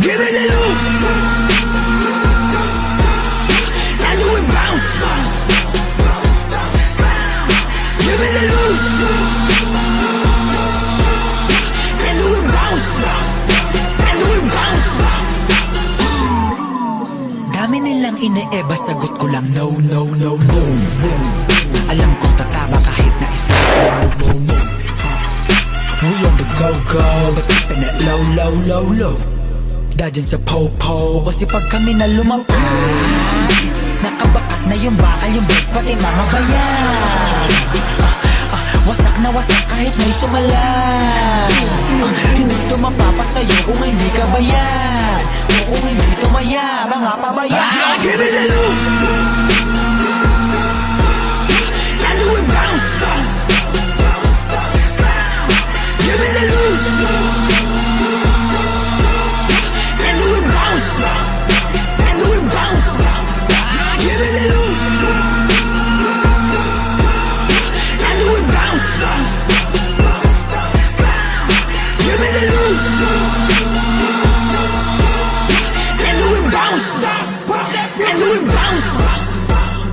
Give me the loot, and do it bounce. Give me the loot, and do it bounce, and do it bounce. Dami nilang ine-eba, sagot ko lang no, no, no, no. Alam kong tatama kahit na is no, no, no. We on the go-go, but keeping it low, low, low, low. Dadyan sa po-po, kasi pag kami na lumapag, nakabakat na yung bakal, yung beds, pati mga bayan. Wasak na wasak kahit may sumalan. Hindi to mapapasayo kung hindi ka bayan, o kung hindi tumaya, mga pabayan. Give me the loot, and do it bounce. Give me the loot, and do it bounce, and do it bounce. Give me the loot, and do it bounce. Give me the loot, and do it bounce, and do it bounce.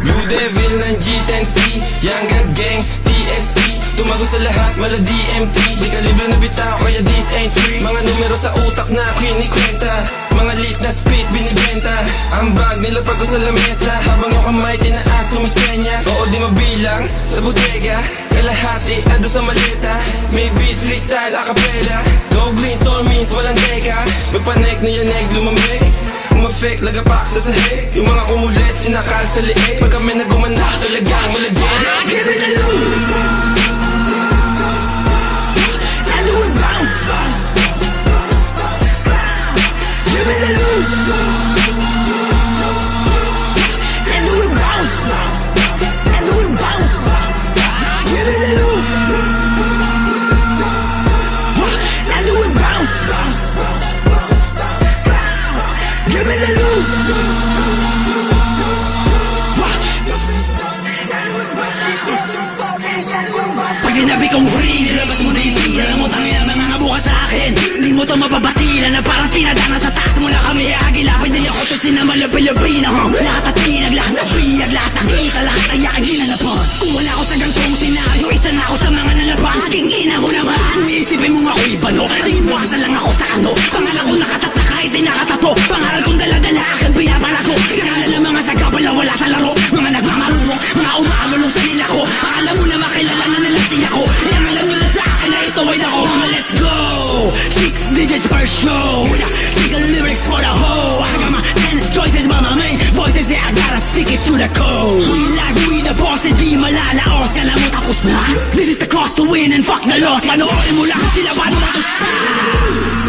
Blue Devil ng G10C, Young God Gang, TSP. Tumago sa lahat, mala DMT. Di kalibre na bitaw, kaya this ain't free. Mga numero sa utak na kinikwenta, mga lit na spit binibenta. Ang bag nila pag sa lamesa, habang ang kamay tinaas sumisenya. Oo di mabilang, sa bodega kalahati, ando sa maleta. May beats, freestyle, acapella. Go green, soul means walang teka. Magpanek na yan, egg lumamig. Umafek, lagapak sa sahig. Yung mga kumulit, sinakal sa liig. Pag kami nagumanda, talagang malagyan. Give me the loot, and do it bounce. Give me the loot, and do it bounce, and do it bounce. Give me the loot, and do it bounce. Give me the loot. Pag sinabi kong huli, nilabas mo na yung tira. Alam mo tangin ang mga nabuka sa akin. Hindi mo to mababatila na parang tinadana sa taas mo na kami. Agilapin din ako to sinamalabi-labi na nakatatinag lahat na biyag, lahat ng kita, lahat ng yakin ginalapon. Kung wala ako sa gantong senaryo, isa na ako sa mga nalabas. Aking ina mo naman, iisipin mo ako'y bano. Tingin mo asa lang ako sa ano. Pangalan ko nakatata kahit di nakatato. Pangaral kong dala-dala aking pinapala ko. Kala ng mga sagabala wala sa laro. Mga nagmamarunong, mga umagalong sa nila ko. Akala mo na makilala na nila siya ko. Yang alam nila sa akin na ito ay ako. Let's go! 6 digits per show. Single lyrics for the whole. I got my 10 choices but my main voices. Yeah, I gotta stick it to the code. We like we the bosses, di malalaos. Kala mo tapos na? This is the cost to win and fuck the loss. Panoorin mo lang sila paano matustan.